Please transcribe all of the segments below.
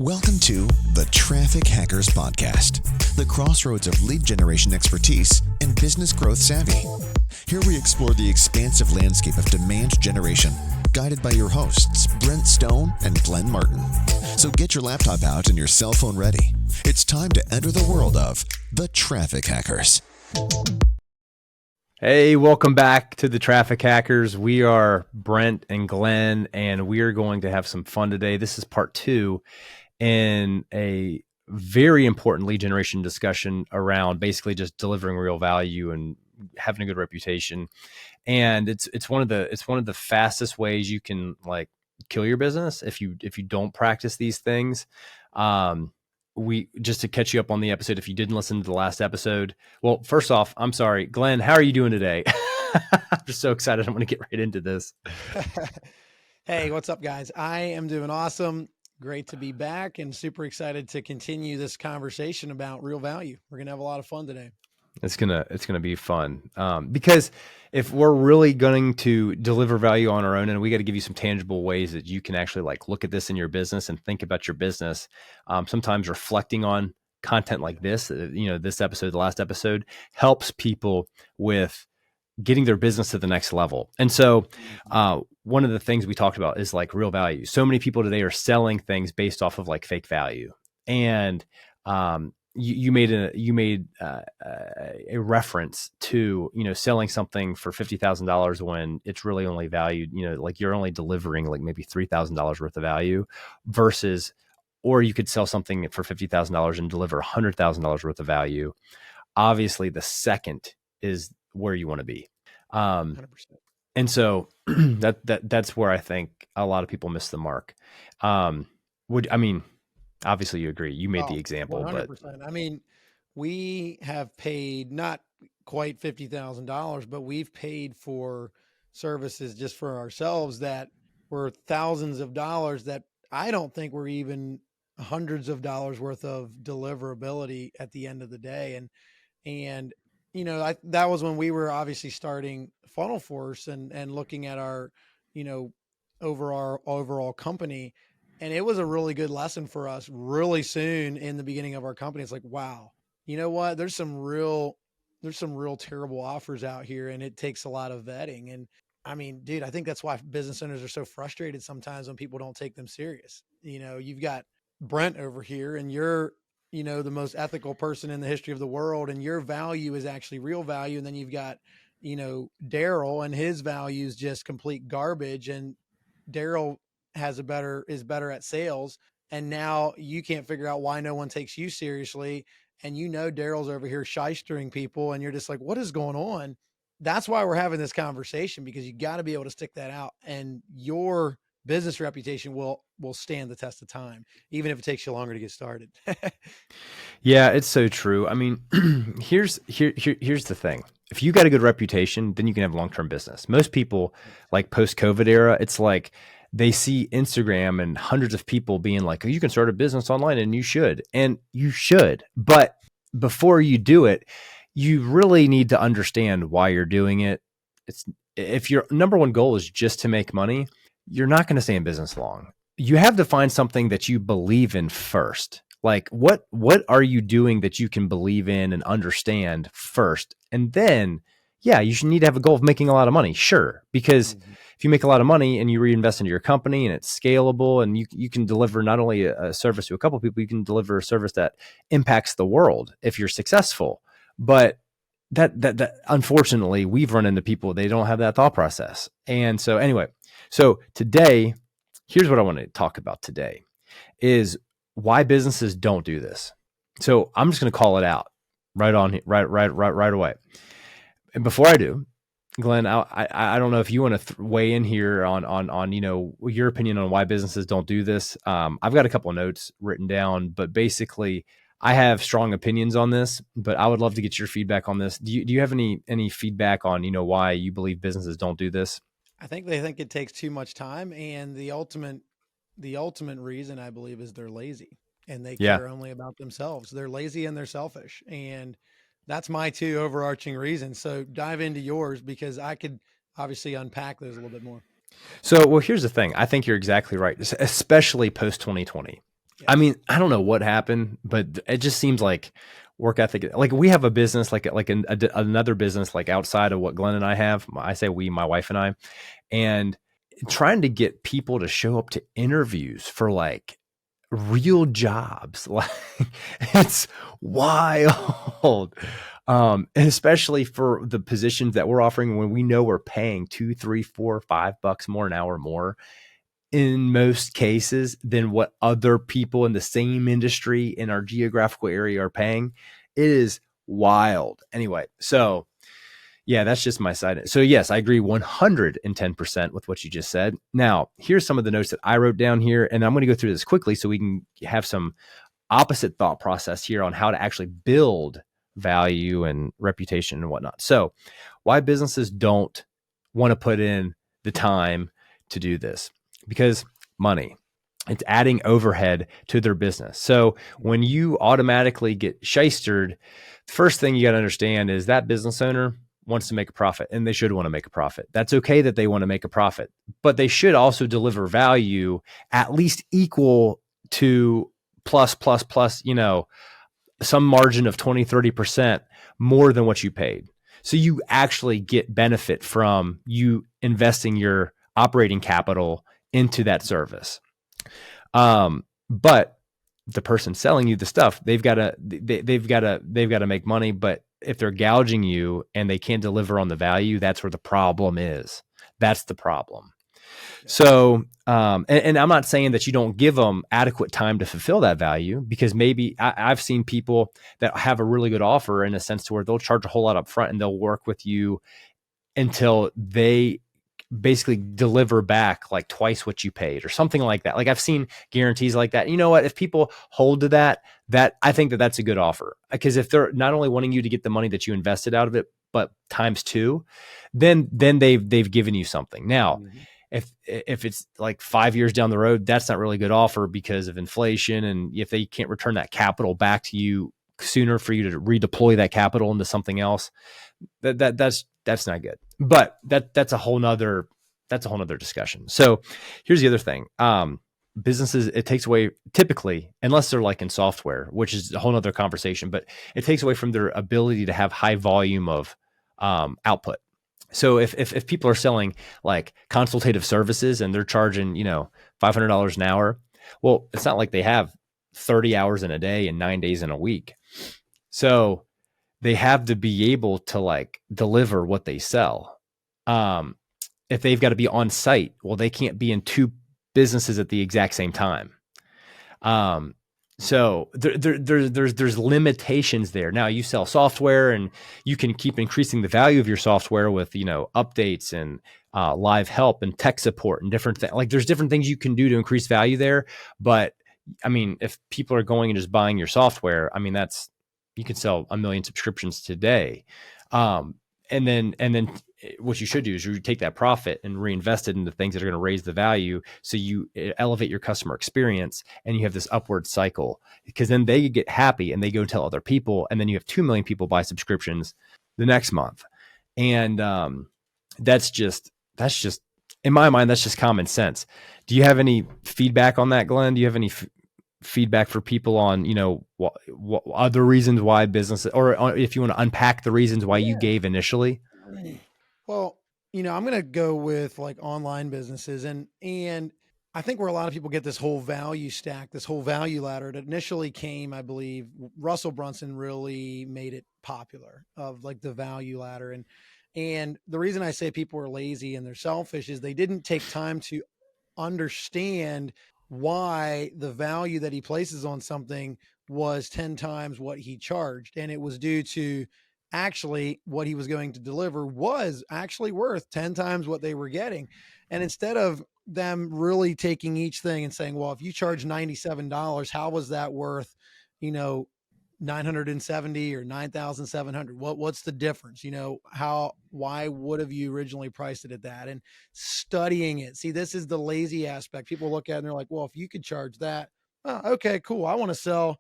Welcome to the Traffic Hackers Podcast, the crossroads of lead generation expertise and business growth savvy. Here we explore the expansive landscape of demand generation, guided by your hosts, Brent Stone and Glenn Martin. So get your laptop out and your cell phone ready. It's time to enter the world of the Traffic Hackers. Hey, welcome back to the Traffic Hackers. We are Brent and Glenn, and we are going to have some fun today. This is part 2 in a very important lead generation discussion around basically just delivering real value and having a good reputation. And it's one of the fastest ways you can like kill your business if you don't practice these things. We just to catch you up on the episode, if you didn't listen to the last episode. Well, first off, I'm sorry, Glenn, how are you doing today? I'm just so excited. I'm going to get right into this. Hey, what's up, guys? I am doing awesome. Great to be back and super excited to continue this conversation about real value. We're going to have a lot of fun today. It's gonna be fun because if we're really going to deliver value on our own, and we got to give you some tangible ways that you can actually like look at this in your business and think about your business. Sometimes reflecting on content like this, this episode, the last episode, helps people with getting their business to the next level. And so one of the things we talked about is like real value. So many people today are selling things based off of like fake value, and you made a reference to, selling something for $50,000 when it's really only valued, like you're only delivering like maybe $3,000 worth of value versus, or you could sell something for $50,000 and deliver $100,000 worth of value. Obviously the second is where you want to be. 100%. And so that's where I think a lot of people miss the mark. Obviously you agree. You made the example, 100%. but I mean, we have paid not quite $50,000, but we've paid for services just for ourselves that were thousands of dollars that I don't think were even hundreds of dollars worth of deliverability at the end of the day. And that was when we were obviously starting Funnel Force and looking at our, overall company. And it was a really good lesson for us really soon in the beginning of our company. It's like, wow, you know what? There's some real terrible offers out here, and it takes a lot of vetting. And I mean, dude, I think that's why business owners are so frustrated sometimes when people don't take them serious. You've got Brent over here, and you're, the most ethical person in the history of the world, and your value is actually real value. And then you've got, Daryl, and his value is just complete garbage. And Daryl is better at sales. And now you can't figure out why no one takes you seriously. And Daryl's over here shystering people, and you're just like, what is going on? That's why we're having this conversation, because you got to be able to stick that out, and your business reputation will stand the test of time, even if it takes you longer to get started. Yeah, it's so true. I mean, here's the thing. If you got a good reputation, then you can have long-term business. Most people, like post-COVID era, it's like they see Instagram and hundreds of people being like, oh, you can start a business online, and you should. And you should. But before you do it, you really need to understand why you're doing it. If your number one goal is just to make money, you're not going to stay in business long. You have to find something that you believe in first. Like what are you doing that you can believe in and understand first? And then, yeah, you should need to have a goal of making a lot of money. Sure. Because if you make a lot of money and you reinvest into your company and it's scalable, and you can deliver not only a service to a couple of people, you can deliver a service that impacts the world if you're successful. But that unfortunately, we've run into people, they don't have that thought process. And so anyway, today, here's what I want to talk about today is why businesses don't do this. So I'm just going to call it out right away. And before I do, Glenn, I don't know if you want to weigh in here on your opinion on why businesses don't do this. I've got a couple of notes written down, but basically I have strong opinions on this, but I would love to get your feedback on this. Do you have any feedback on, why you believe businesses don't do this? I think they think it takes too much time, and the ultimate reason, I believe, is they're lazy, and they care only about themselves. They're lazy and they're selfish, and that's my two overarching reasons. So dive into yours, because I could obviously unpack those a little bit more. So, well, here's the thing. I think you're exactly right, especially post 2020. I mean, I don't know what happened, but it just seems like work ethic. Like we have a business, another business, like outside of what Glenn and I have. I say we, my wife and I, and trying to get people to show up to interviews for like real jobs. Like it's wild. And especially for the positions that we're offering when we know we're paying $2, $3, $4, $5 more an hour more in most cases than what other people in the same industry in our geographical area are paying. It is wild. Anyway, so yeah, that's just my side. So yes, I agree 110% with what you just said. Now, here's some of the notes that I wrote down here, and I'm going to go through this quickly so we can have some opposite thought process here on how to actually build value and reputation and whatnot. So why businesses don't want to put in the time to do this? Because money. It's adding overhead to their business. So when you automatically get shystered, the first thing you got to understand is that business owner wants to make a profit, and they should want to make a profit. That's okay that they want to make a profit, but they should also deliver value at least equal to plus, some margin of 20, 30% more than what you paid. So you actually get benefit from you investing your operating capital into that service. But the person selling you the stuff, they've got to make money. But if they're gouging you and they can't deliver on the value, that's where the problem is. That's the problem. So, and I'm not saying that you don't give them adequate time to fulfill that value, because maybe I've seen people that have a really good offer in a sense to where they'll charge a whole lot up front and they'll work with you until they basically deliver back like twice what you paid or something like that. Like I've seen guarantees like that. You know what? If people hold to that I think that that's a good offer, because if they're not only wanting you to get the money that you invested out of it, but times two, then they've given you something. Now, if it's like 5 years down the road, that's not really a good offer because of inflation. And if they can't return that capital back to you sooner for you to redeploy that capital into something else, that's not good. But that's a whole nother discussion. So here's the other thing. Businesses, it takes away, typically, unless they're like in software, which is a whole nother conversation, but it takes away from their ability to have high volume of output. So if people are selling like consultative services and they're charging, $500 an hour, well, it's not like they have 30 hours in a day and 9 days in a week. So they have to be able to like deliver what they sell. If they've got to be on site, well, they can't be in two businesses at the exact same time. So there's limitations there. Now you sell software and you can keep increasing the value of your software with, updates and live help and tech support and different things. Like there's different things you can do to increase value there. But I mean, if people are going and just buying your software, I mean, you can sell 1 million subscriptions today. And then what you should do is you take that profit and reinvest it into things that are going to raise the value. So you elevate your customer experience and you have this upward cycle, because then they get happy and they go tell other people. And then you have 2 million people buy subscriptions the next month. And that's just, in my mind, that's just common sense. Do you have any feedback on that, Glenn? Do you have any feedback for people on, what other reasons why business, or if you want to unpack the reasons why you gave initially? Well, I'm going to go with like online businesses and I think where a lot of people get this whole value stack, this whole value ladder, it initially came, I believe, Russell Brunson really made it popular, of like the value ladder. And the reason I say people are lazy and they're selfish is they didn't take time to understand why the value that he places on something was 10 times what he charged. And it was due to actually what he was going to deliver was actually worth 10 times what they were getting. And instead of them really taking each thing and saying, well, if you charge $97, how was that worth, 970 or 9,700? What's the difference? Why would have you originally priced it at that? And studying it. See, this is the lazy aspect. People look at it and they're like, well, if you could charge that, oh, okay, cool. I want to sell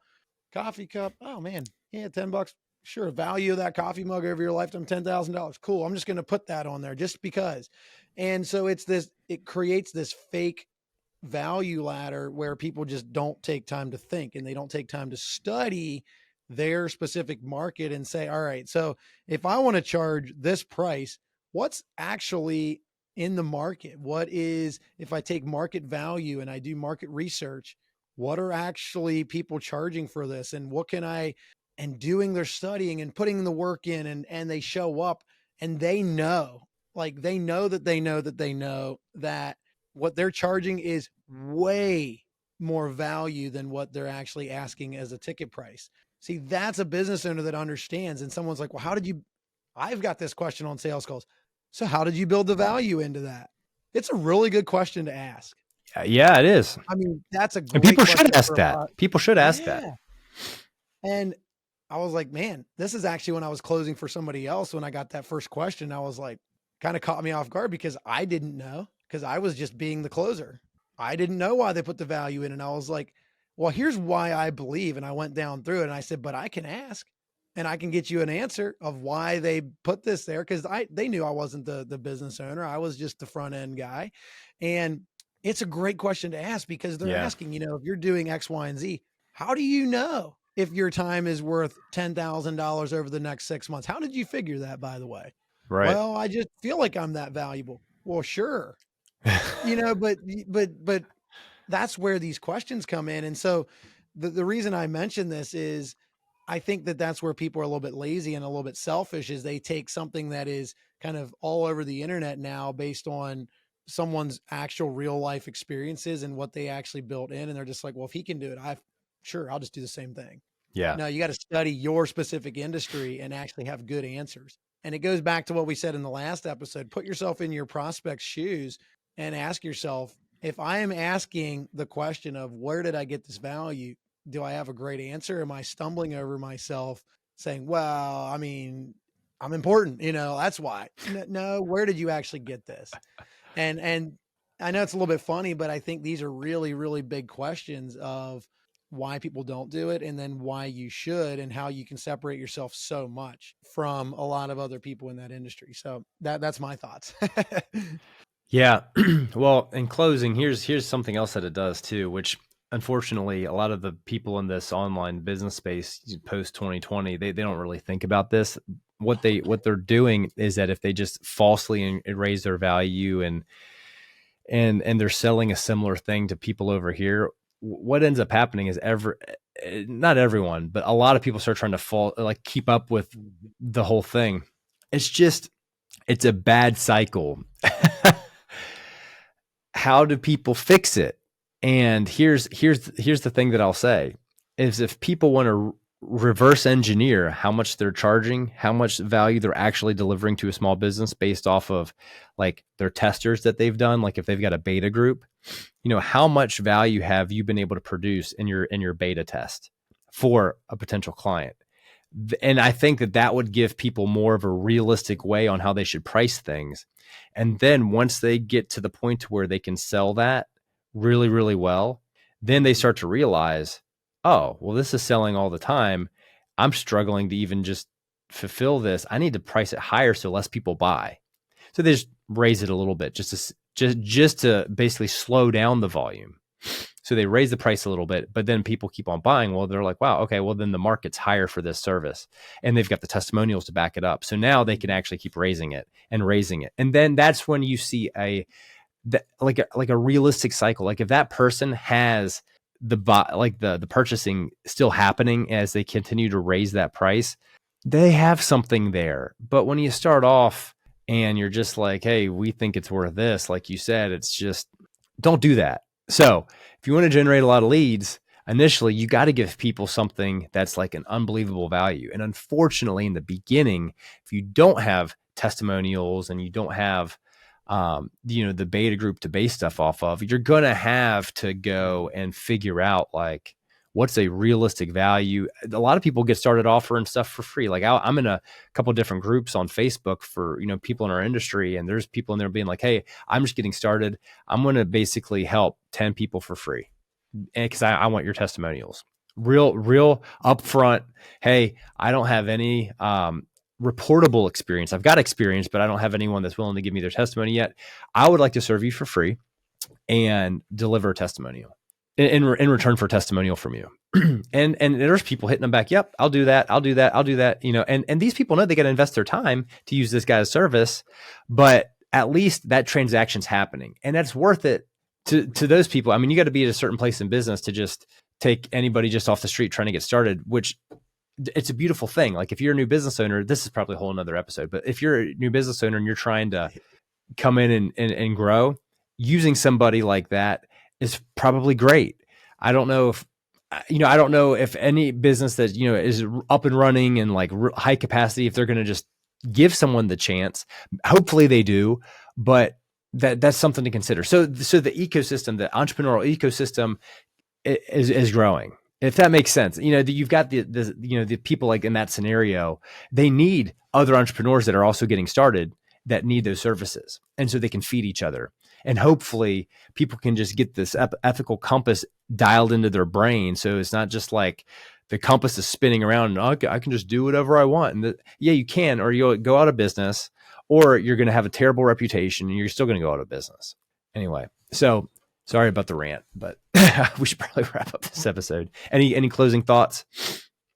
coffee cup. Oh man. Yeah. $10. Sure. Value of that coffee mug over your lifetime, $10,000. Cool. I'm just going to put that on there just because. And so it creates this fake value ladder where people just don't take time to think and they don't take time to study their specific market and say, all right, so if I want to charge this price, what's actually in the market? What is, if I take market value and I do market research, what are actually people charging for this? And what can I, and doing their studying and putting the work in, and they show up and they know, like they know that they know that they know that what they're charging is way more value than what they're actually asking as a ticket price. See, that's a business owner that understands. And someone's like, well, how did you, I've got this question on sales calls. So how did you build the value into that? It's a really good question to ask. Yeah, it is. I mean, that's a great And people question should ask for a that. lot. People should ask Yeah. that. And I was like, man, this is actually when I was closing for somebody else. When I got that first question, I was like, kind of caught me off guard because I didn't know, because I was just being the closer. I didn't know why they put the value in. And I was like, well, here's why I believe. And I went down through it and I said, but I can ask and I can get you an answer of why they put this there. Cause they knew I wasn't the business owner. I was just the front end guy. And it's a great question to ask because they're asking, if you're doing X, Y, and Z, how do you know if your time is worth $10,000 over the next 6 months? How did you figure that, by the way? Right. Well, I just feel like I'm that valuable. Well, sure. But that's where these questions come in. And so the reason I mention this is I think that that's where people are a little bit lazy and a little bit selfish is they take something that is kind of all over the internet now based on someone's actual real life experiences and what they actually built in. And they're just like, well, if he can do it, I'll just do the same thing. Yeah. No, you got to study your specific industry and actually have good answers. And it goes back to what we said in the last episode. Put yourself in your prospect's shoes and ask yourself, if I am asking the question of where did I get this value? Do I have a great answer? Am I stumbling over myself saying, well, I mean, I'm important, that's why. No, where did you actually get this? And I know it's a little bit funny, but I think these are really, really big questions of why people don't do it and then why you should and how you can separate yourself so much from a lot of other people in that industry. So that's my thoughts. Yeah. Well, in closing, here's something else that it does too, which unfortunately a lot of the people in this online business space post 2020, they don't really think about this. What they're doing is that if they just falsely raise their value and they're selling a similar thing to people over here, what ends up happening is not everyone, but a lot of people start trying to keep up with the whole thing. It's a bad cycle. How do people fix it? And here's the thing that I'll say is if people want to reverse engineer how much they're charging, how much value they're actually delivering to a small business based off of like their testers that they've done, like if they've got a beta group, how much value have you been able to produce in your beta test for a potential client? And I think that would give people more of a realistic way on how they should price things. And then once they get to the point where they can sell that really, really well, then they start to realize, oh, well, this is selling all the time. I'm struggling to even just fulfill this. I need to price it higher so less people buy. So they just raise it a little bit just to basically slow down the volume. So they raise the price a little bit, but then people keep on buying. Well, they're like, wow, okay, well then the market's higher for this service. And they've got the testimonials to back it up. So now they can actually keep raising it. And then that's when you see a realistic cycle. Like if that person has the purchasing still happening as they continue to raise that price, they have something there. But when you start off and you're just like, hey, we think it's worth this, like you said, it's just, don't do that. So if you want to generate a lot of leads, initially you got to give people something that's like an unbelievable value. And unfortunately, in the beginning, if you don't have testimonials and you don't have the beta group to base stuff off of, you're going to have to go and figure out like what's a realistic value. A lot of people get started offering stuff for free. Like I'm in a couple of different groups on Facebook for, people in our industry, and there's people in there being like, hey, I'm just getting started. I'm going to basically help 10 people for free because I want your testimonials. Real upfront. Hey, I don't have any reportable experience. I've got experience, but I don't have anyone that's willing to give me their testimony yet. I would like to serve you for free. and deliver a testimonial in return for a testimonial from you. and there's people hitting them back. Yep, I'll do that. I'll do that. I'll do that. You know, and these people know they got to invest their time to use this guy's service, but at least that transaction's happening, and that's worth it to those people. I mean, you got to be at a certain place in business to just take anybody just off the street trying to get started, which it's a beautiful thing. Like if you're a new business owner, this is probably a whole nother episode, but if you're a new business owner and you're trying to come in and grow, using somebody like that is probably great. I don't know if any business that, you know, is up and running and like high capacity, if they're going to just give someone the chance. Hopefully they do, but that's something to consider. So the ecosystem, the entrepreneurial ecosystem is growing. If that makes sense, you know, you've got the people like in that scenario, they need other entrepreneurs that are also getting started that need those services. And so they can feed each other. And hopefully people can just get this ethical compass dialed into their brain. So it's not just like the compass is spinning around and I can just do whatever I want. And yeah, you can, or you'll go out of business, or you're going to have a terrible reputation and you're still going to go out of business. Anyway, so sorry about the rant, but we should probably wrap up this episode. Any closing thoughts?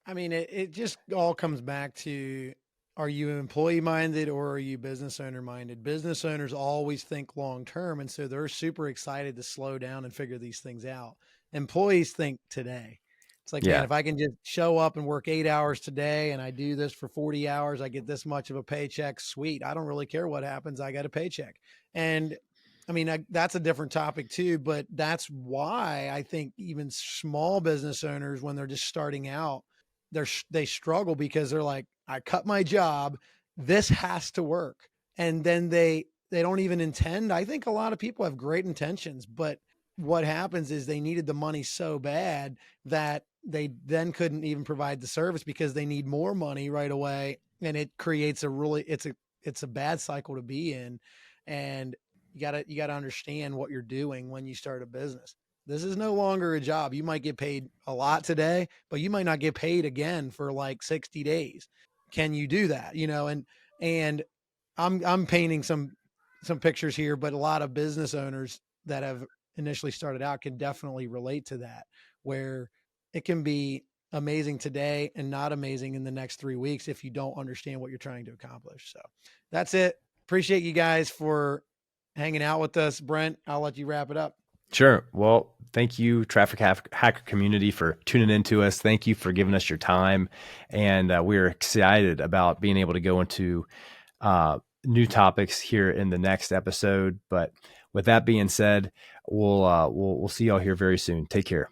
I mean, it just all comes back to, are you employee minded or are you business owner minded? Business owners always think long term. And so they're super excited to slow down and figure these things out. Employees think today. It's like, man, if I can just show up and work 8 hours today and I do this for 40 hours, I get this much of a paycheck. Sweet. I don't really care what happens. I got a paycheck. And I mean, that's a different topic too, but that's why I think even small business owners, when they're just starting out, they struggle because they're like, I cut my job. This has to work. And then they don't even intend. I think a lot of people have great intentions, but what happens is they needed the money so bad that they then couldn't even provide the service because they need more money right away. And it creates it's a bad cycle to be in. And you gotta understand what you're doing when you start a business. This is no longer a job. You might get paid a lot today, but you might not get paid again for like 60 days. Can you do that? You know, and I'm painting some pictures here, but a lot of business owners that have initially started out can definitely relate to that, where it can be amazing today and not amazing in the next 3 weeks if you don't understand what you're trying to accomplish. So that's it. Appreciate you guys for hanging out with us. Brent, I'll let you wrap it up. Sure. Well, thank you, Traffic Hacker community, for tuning in to us. Thank you for giving us your time. And we're excited about being able to go into new topics here in the next episode. But with that being said, we'll see y'all here very soon. Take care.